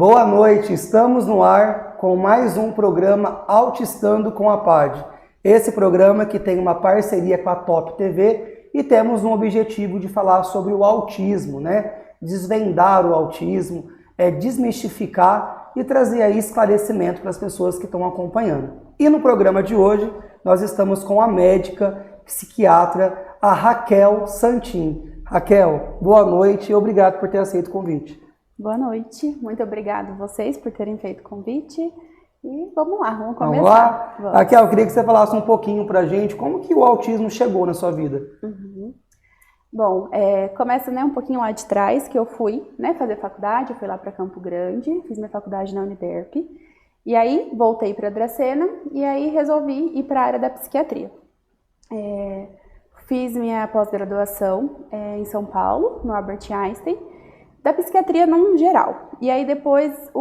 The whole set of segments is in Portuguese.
Boa noite, estamos no ar com mais um programa Autistando com a PAD. Esse programa que tem uma parceria com a Top TV e temos um objetivo de falar sobre o autismo, né? Desvendar o autismo, desmistificar e trazer aí esclarecimento para as pessoas que estão acompanhando. E no programa de hoje nós estamos com a médica psiquiatra, a Raquel Santin. Raquel, boa noite e obrigado por ter aceito o convite. Boa noite, muito obrigada a vocês por terem feito o convite e vamos lá, vamos começar. Vamos lá? Vamos. Raquel, eu queria que você falasse um pouquinho pra gente como que o autismo chegou na sua vida. Bom, começa um pouquinho lá de trás, que eu fui fazer faculdade, eu fui lá para Campo Grande, fiz minha faculdade na Uniderp, e aí voltei para Dracena e aí resolvi ir para a área da psiquiatria. Fiz minha pós-graduação em São Paulo, no Albert Einstein, da psiquiatria no geral. E aí depois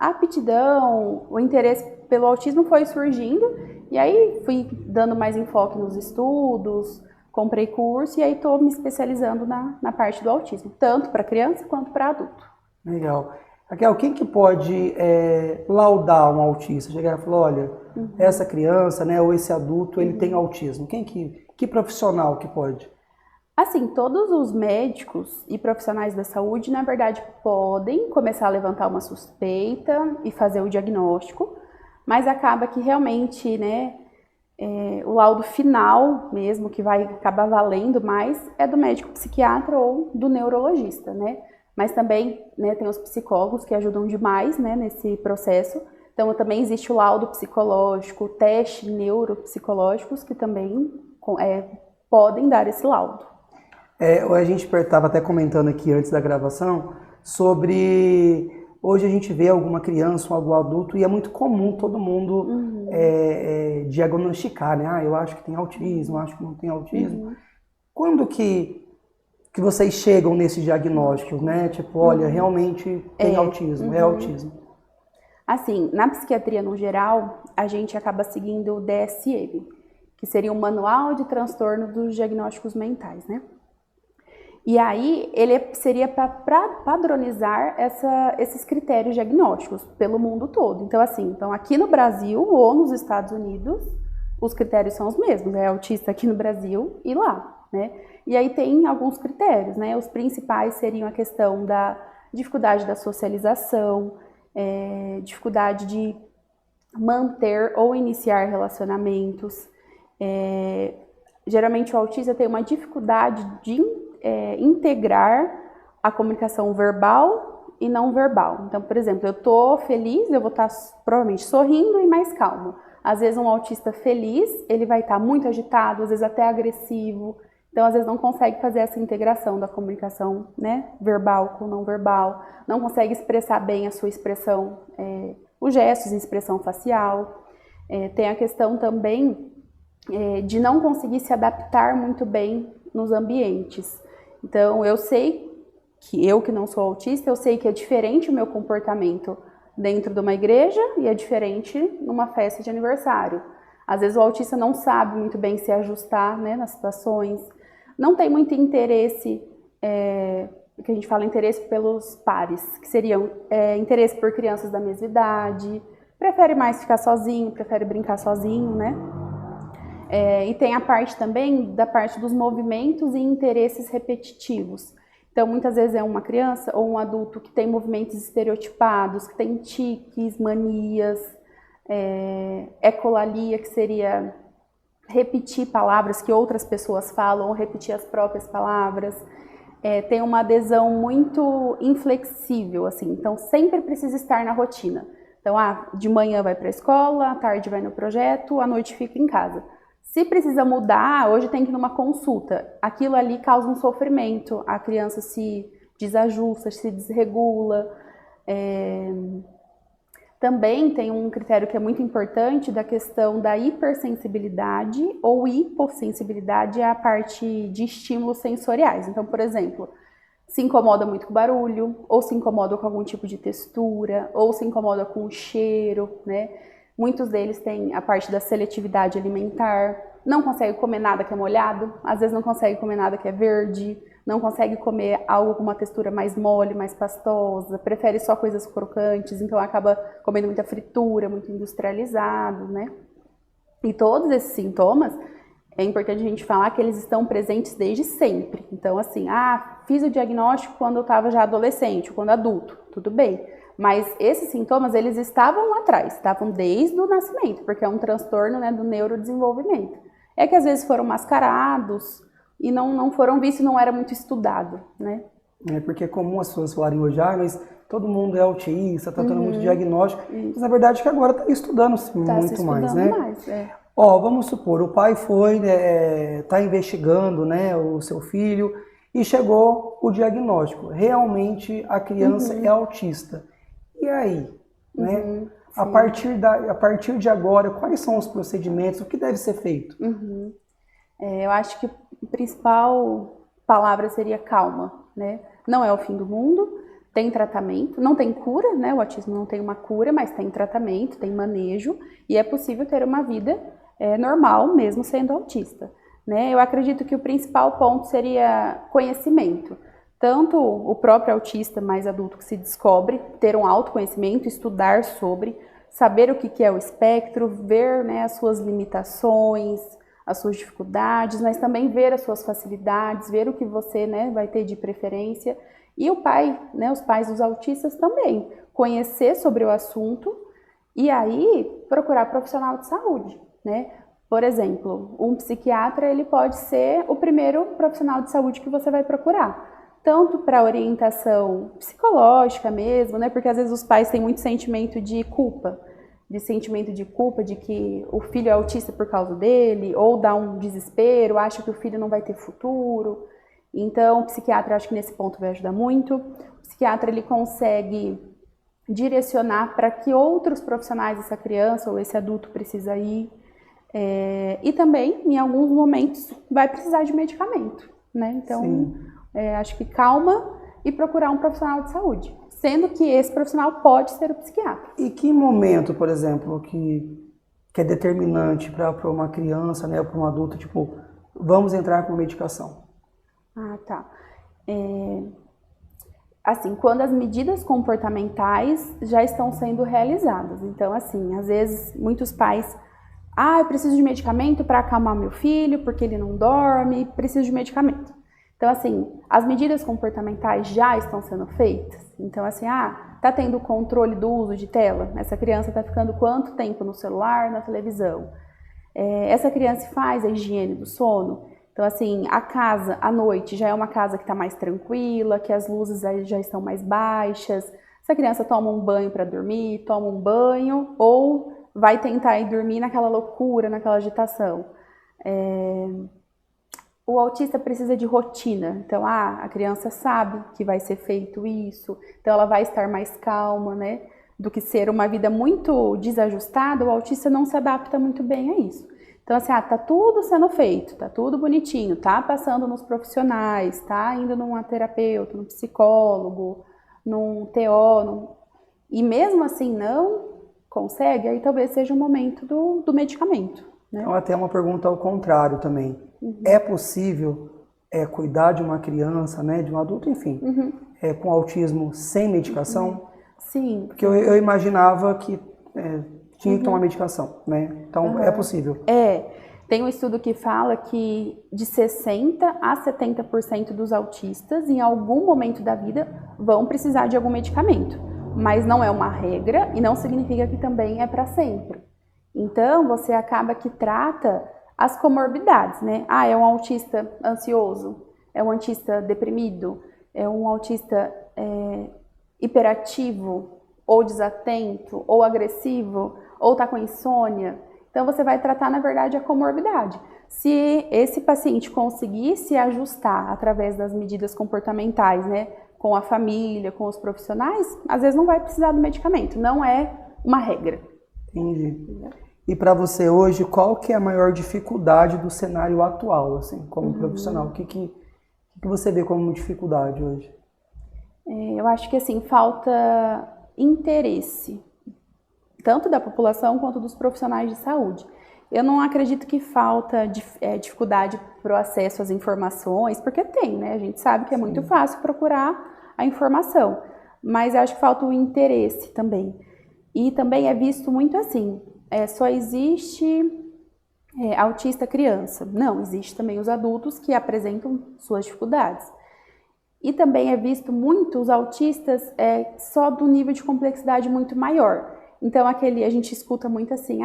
a aptidão, o interesse pelo autismo foi surgindo, e aí fui dando mais enfoque nos estudos, comprei curso e aí estou me especializando na parte do autismo, tanto para criança quanto para adulto. Legal. Raquel, quem que pode laudar um autista? Chegar e falar, olha, essa criança, ou esse adulto, ele tem autismo. Que profissional que pode? Assim, todos os médicos e profissionais da saúde, na verdade, podem começar a levantar uma suspeita e fazer o diagnóstico, mas acaba que realmente, o laudo final mesmo, que vai acabar valendo mais, é do médico psiquiatra ou do neurologista, Mas também, tem os psicólogos que ajudam demais, nesse processo. Então, também existe o laudo psicológico, teste neuropsicológicos que também podem dar esse laudo. A gente estava até comentando aqui antes da gravação sobre... Hoje a gente vê alguma criança ou algum adulto e é muito comum todo mundo diagnosticar, eu acho que tem autismo, acho que não tem autismo. Quando que vocês chegam nesse diagnóstico, Tipo, olha, realmente tem autismo, é autismo. Assim, na psiquiatria no geral, a gente acaba seguindo o DSM, que seria o Manual de Transtorno dos Diagnósticos Mentais, E aí, ele seria para padronizar esses critérios diagnósticos pelo mundo todo. Então, aqui no Brasil ou nos Estados Unidos, os critérios são os mesmos. É autista aqui no Brasil e lá, E aí tem alguns critérios, Os principais seriam a questão da dificuldade da socialização, dificuldade de manter ou iniciar relacionamentos. Geralmente o autista tem uma dificuldade de integrar a comunicação verbal e não verbal. Então, por exemplo, eu tô feliz, eu vou estar provavelmente sorrindo e mais calmo. Às vezes um autista feliz, ele vai estar muito agitado, às vezes até agressivo. Então, às vezes não consegue fazer essa integração da comunicação, verbal com não verbal. Não consegue expressar bem a sua expressão, os gestos e expressão facial. Tem a questão também de não conseguir se adaptar muito bem nos ambientes. Então, eu sei que não sou autista, eu sei que é diferente o meu comportamento dentro de uma igreja e é diferente numa festa de aniversário. Às vezes o autista não sabe muito bem se ajustar, nas situações, não tem muito interesse, que a gente fala interesse pelos pares, que seriam interesse por crianças da mesma idade, prefere mais ficar sozinho, prefere brincar sozinho, E tem a parte também da parte dos movimentos e interesses repetitivos. Então, muitas vezes é uma criança ou um adulto que tem movimentos estereotipados, que tem tiques, manias, ecolalia, que seria repetir palavras que outras pessoas falam ou repetir as próprias palavras. Tem uma adesão muito inflexível, então sempre precisa estar na rotina. Então, de manhã vai para a escola, à tarde vai no projeto, à noite fica em casa. Se precisa mudar, hoje tem que ir numa consulta. Aquilo ali causa um sofrimento, a criança se desajusta, se desregula. Também tem um critério que é muito importante da questão da hipersensibilidade ou hipossensibilidade à parte de estímulos sensoriais. Então, por exemplo, se incomoda muito com barulho, ou se incomoda com algum tipo de textura, ou se incomoda com o cheiro, Muitos deles têm a parte da seletividade alimentar, não consegue comer nada que é molhado, às vezes não consegue comer nada que é verde, não consegue comer algo com uma textura mais mole, mais pastosa, prefere só coisas crocantes, então acaba comendo muita fritura, muito industrializado, né? E todos esses sintomas, é importante a gente falar que eles estão presentes desde sempre. Então, assim, fiz o diagnóstico quando eu estava já adolescente, quando adulto, tudo bem. Mas esses sintomas, eles estavam lá atrás, estavam desde o nascimento, porque é um transtorno, né, do neurodesenvolvimento. É que às vezes foram mascarados e não foram vistos, não era muito estudado, né? É porque é comum as pessoas falarem hoje, mas todo mundo é autista, tá tendo muito diagnóstico. Mas na verdade que agora está estudando-se muito mais, né? Vamos supor, o pai foi, tá investigando, né, o seu filho e chegou o diagnóstico. Realmente a criança é autista. E aí, né? A partir de agora, quais são os procedimentos, o que deve ser feito? Eu acho que a principal palavra seria calma, né? Não é o fim do mundo, tem tratamento, não tem cura, né? O autismo não tem uma cura, mas tem tratamento, tem manejo e é possível ter uma vida normal mesmo sendo autista, né? Eu acredito que o principal ponto seria conhecimento. Tanto o próprio autista mais adulto que se descobre, ter um autoconhecimento, estudar sobre, saber o que é o espectro, ver, né, as suas limitações, as suas dificuldades, mas também ver as suas facilidades, ver o que você, né, vai ter de preferência. E o pai, né, os pais dos autistas também, conhecer sobre o assunto e aí procurar profissional de saúde, né? Por exemplo, um psiquiatra, ele pode ser o primeiro profissional de saúde que você vai procurar. Tanto para orientação psicológica mesmo, né? Porque às vezes os pais têm muito sentimento de culpa, de que o filho é autista por causa dele, ou dá um desespero, acha que o filho não vai ter futuro. Então, o psiquiatra, acho que nesse ponto vai ajudar muito. O psiquiatra, ele consegue direcionar para que outros profissionais essa criança ou esse adulto precisa ir. E também, em alguns momentos, vai precisar de medicamento, né? Então, acho que calma e procurar um profissional de saúde. Sendo que esse profissional pode ser o psiquiatra. E que momento, por exemplo, que é determinante para uma criança, né, ou para um adulto, tipo, vamos entrar com medicação? Tá. Assim, quando as medidas comportamentais já estão sendo realizadas. Então, assim, às vezes, muitos pais... eu preciso de medicamento para acalmar meu filho, porque ele não dorme, preciso de medicamento. Então, assim, as medidas comportamentais já estão sendo feitas. Então, assim, tá tendo controle do uso de tela? Essa criança está ficando quanto tempo no celular, na televisão? Essa criança faz a higiene do sono? Então, assim, a casa, à noite, já é uma casa que está mais tranquila, que as luzes já estão mais baixas. Essa criança toma um banho para dormir, toma um banho, ou vai tentar ir dormir naquela loucura, naquela agitação. O autista precisa de rotina, então a criança sabe que vai ser feito isso, então ela vai estar mais calma, né? Do que ser uma vida muito desajustada, o autista não se adapta muito bem a isso. Então assim, tá tudo sendo feito, tá tudo bonitinho, tá passando nos profissionais, tá indo numa terapeuta, num psicólogo, num TO, e mesmo assim não consegue, aí talvez seja o momento do medicamento, né? Então, até uma pergunta ao contrário também. É possível cuidar de uma criança, né, de um adulto, enfim, com autismo sem medicação? Sim. Porque eu imaginava que tinha que tomar medicação, né? Então, é possível. Tem um estudo que fala que de 60% a 70% dos autistas, em algum momento da vida, vão precisar de algum medicamento. Mas não é uma regra e não significa que também é para sempre. Então, você acaba que trata as comorbidades, né? É um autista ansioso, é um autista deprimido, é um autista hiperativo, ou desatento, ou agressivo, ou tá com insônia. Então, você vai tratar, na verdade, a comorbidade. Se esse paciente conseguir se ajustar através das medidas comportamentais, né, com a família, com os profissionais, às vezes não vai precisar do medicamento, não é uma regra. Entendi. E para você hoje, qual que é a maior dificuldade do cenário atual, assim, como profissional? O que você vê como dificuldade hoje? Eu acho que, assim, falta interesse, tanto da população quanto dos profissionais de saúde. Eu não acredito que falta dificuldade para o acesso às informações, porque tem, né? A gente sabe que é muito fácil procurar a informação, mas acho que falta o interesse também. E também é visto muito assim, só existe autista criança. Não, existe também os adultos que apresentam suas dificuldades. E também é visto muito os autistas só do nível de complexidade muito maior. Então a gente escuta muito assim,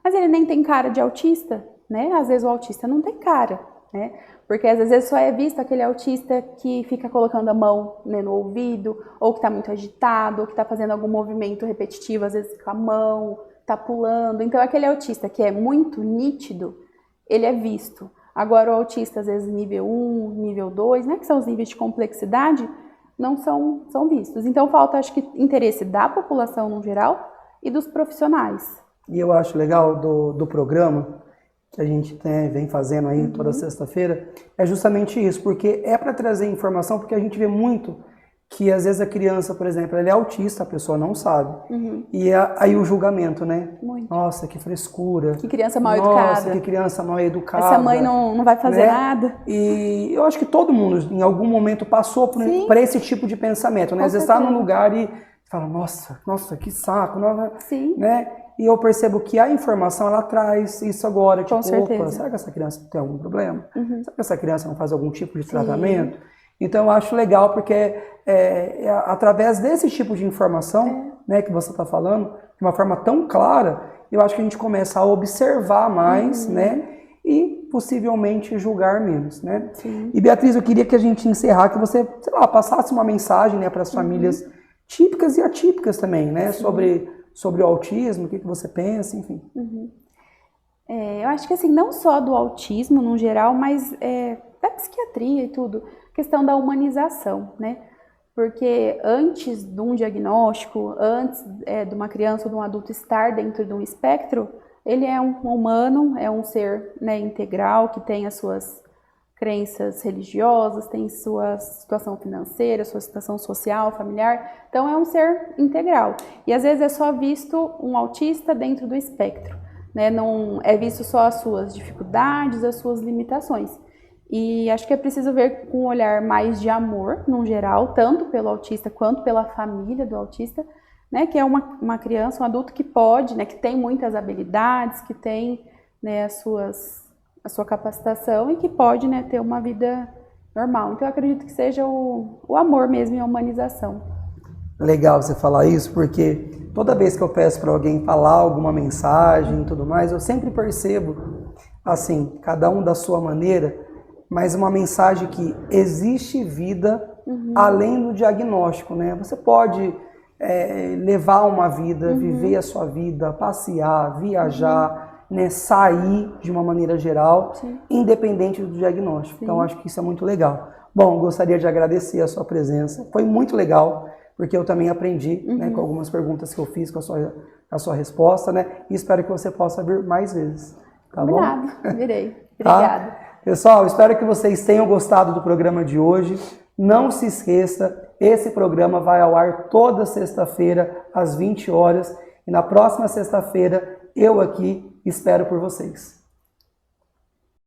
mas ele nem tem cara de autista, né? Às vezes o autista não tem cara, né? Porque às vezes só é visto aquele autista que fica colocando a mão, né, no ouvido, ou que está muito agitado, ou que está fazendo algum movimento repetitivo, às vezes com a mão, está pulando. Então aquele autista que é muito nítido, ele é visto. Agora o autista, às vezes nível 1, nível 2, né, que são os níveis de complexidade, não são vistos. Então falta, acho que, interesse da população no geral e dos profissionais. E eu acho legal do programa que a gente vem fazendo aí toda sexta-feira, é justamente isso, porque é para trazer informação, porque a gente vê muito que às vezes a criança, por exemplo, ela é autista, a pessoa não sabe. E aí o julgamento, né? Muito. Nossa, que frescura. Que criança mal educada. Nossa, que criança mal educada. Essa mãe não vai fazer nada. E eu acho que todo mundo, em algum momento, passou por esse tipo de pensamento, né? Às vezes está num lugar e fala, nossa, que saco. Sim. Né? E eu percebo que a informação, ela traz isso agora. Tipo, com certeza. Opa, será que essa criança tem algum problema? Será que essa criança não faz algum tipo de tratamento? Então eu acho legal porque através desse tipo de informação, né, que você está falando, de uma forma tão clara, eu acho que a gente começa a observar mais, né, e possivelmente julgar menos, né? Sim. E Beatriz, eu queria que a gente encerrar, que você, sei lá, passasse uma mensagem, né, para as famílias típicas e atípicas também, né, sobre o autismo, o que você pensa, enfim. Eu acho que assim, não só do autismo no geral, mas da psiquiatria e tudo, questão da humanização, né? Porque antes de um diagnóstico, antes de uma criança ou de um adulto estar dentro de um espectro, ele é um humano, é um ser, né, integral, que tem as suas crenças religiosas, tem sua situação financeira, sua situação social, familiar. Então é um ser integral. E às vezes é só visto um autista dentro do espectro, né? Não é visto só as suas dificuldades, as suas limitações. E acho que é preciso ver com um olhar mais de amor, no geral, tanto pelo autista quanto pela família do autista, né? Que é uma criança, um adulto que pode, né, que tem muitas habilidades, que tem, né, a sua capacitação e que pode, né, ter uma vida normal. Então eu acredito que seja o amor mesmo e a humanização. Legal você falar isso, porque toda vez que eu peço para alguém falar alguma mensagem e tudo mais, eu sempre percebo, assim, cada um da sua maneira, mas uma mensagem que existe vida além do diagnóstico, né? Você pode levar uma vida, viver a sua vida, passear, viajar, né? Sair de uma maneira geral, independente do diagnóstico. Então, acho que isso é muito legal. Bom, gostaria de agradecer a sua presença. Foi muito legal, porque eu também aprendi, né, com algumas perguntas que eu fiz com a sua resposta, né? E espero que você possa vir mais vezes. Tá bom? Virei. Obrigada. Tá? Pessoal, espero que vocês tenham gostado do programa de hoje. Não se esqueça, esse programa vai ao ar toda sexta-feira, às 20 horas. E na próxima sexta-feira, eu aqui espero por vocês.